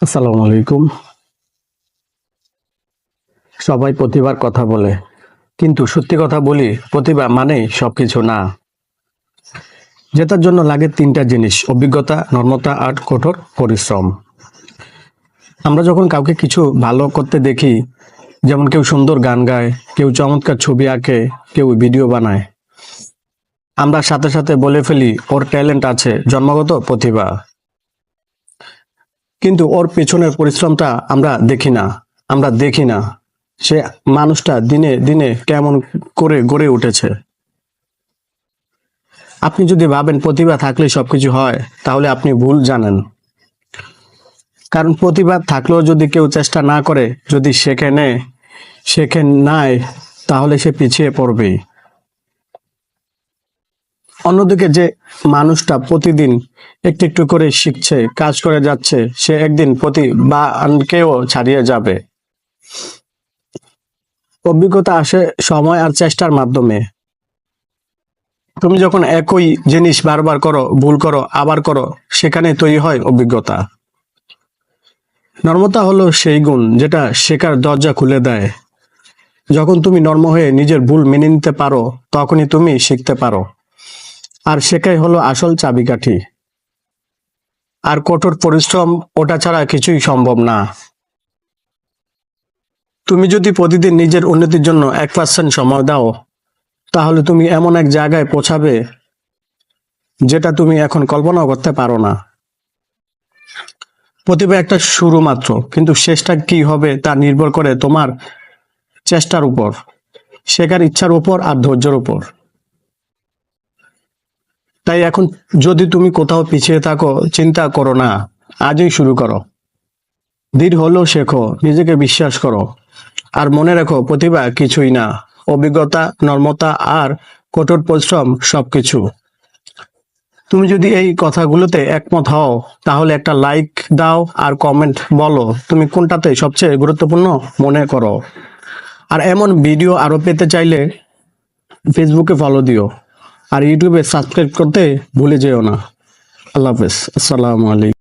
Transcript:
আসসালামু আলাইকুম। সবাই প্রতিভার কথা বলে, কিন্তু সত্যি কথা বলি, প্রতিভা মানেই সবকিছু না। জেতার জন্য লাগে তিনটা জিনিস: অভিজ্ঞতা, নর্মতা আর কঠোর পরিশ্রম। আমরা যখন কাউকে কিছু ভালো করতে দেখি, যেমন কেউ সুন্দর গান গায়, কেউ চমৎকার ছবি আঁকে, কেউ ভিডিও বানায়, আমরা সাথে সাথে বলে ফেলি ওর ট্যালেন্ট আছে, জন্মগত প্রতিভা। কিন্তু ওর পেছনের পরিশ্রমটা আমরা দেখি না। সে মানুষটা দিনে দিনে কেমন করে গড়ে উঠেছে। আপনি যদি ভাবেন প্রতিভা থাকলে সবকিছু হয়, তাহলে আপনি ভুল জানেন। কারণ প্রতিভা থাকলেও যদি কেউ চেষ্টা না করে, যদি শেখে নাই, তাহলে সে পিছিয়ে পড়বেই। অন্যদিকে যে মানুষটা প্রতিদিন একটু একটু করে শিখছে, কাজ করে যাচ্ছে, সে একদিন প্রতিভাকেও ছাড়িয়ে যাবে। অভিজ্ঞতা আসে সময় আর চেষ্টার মাধ্যমে। তুমি যখন একই জিনিস বারবার করো, ভুল করো, আবার করো, সেখানে তৈরি হয় অভিজ্ঞতা। নর্মতা হলো সেই গুণ যেটা শেখার দরজা খুলে দেয়। যখন তুমি নর্ম হয়ে নিজের ভুল মেনে নিতে পারো, তখনই তুমি শিখতে পারো। আর শেখাই হলো আসল চাবিকাঠি। আর কঠোর পরিশ্রম, ওটা ছাড়া কিছুই সম্ভব না। তুমি যদি প্রতিদিন নিজের উন্নতির জন্য 1% সময় দাও, তাহলে তুমি এমন এক জায়গায় পৌঁছাবে যেটা তুমি এখন কল্পনাও করতে পারো না। প্রতিভা একটা শুরু মাত্র, কিন্তু শেষটা কি হবে তা নির্ভর করে তোমার চেষ্টার উপর, শেখার ইচ্ছার উপর আর ধৈর্যের উপর। তাই এখন যদি তুমি কোথাও পিছিয়ে থাকো, চিন্তা করো না, আজই শুরু করো। ধীর হলেও শেখো, নিজেকে বিশ্বাস করো। আর মনে রাখো, প্রতিভা কিছুই না, অভিজ্ঞতা, নর্মতা আর কঠোর পরিশ্রম সবকিছু। তুমি যদি এই কথাগুলোতে একমত হও, তাহলে একটা লাইক দাও আর কমেন্ট বলো তুমি কোনটাতে সবচেয়ে গুরুত্বপূর্ণ মনে করো। আর এমন ভিডিও আরো পেতে চাইলে ফেসবুকে ফলো দিও, আর ইউটিউবে সাবস্ক্রাইব করতে ভুলে যেও না। আল্লাহ হাফেজ, আসসালামু আলাইকুম।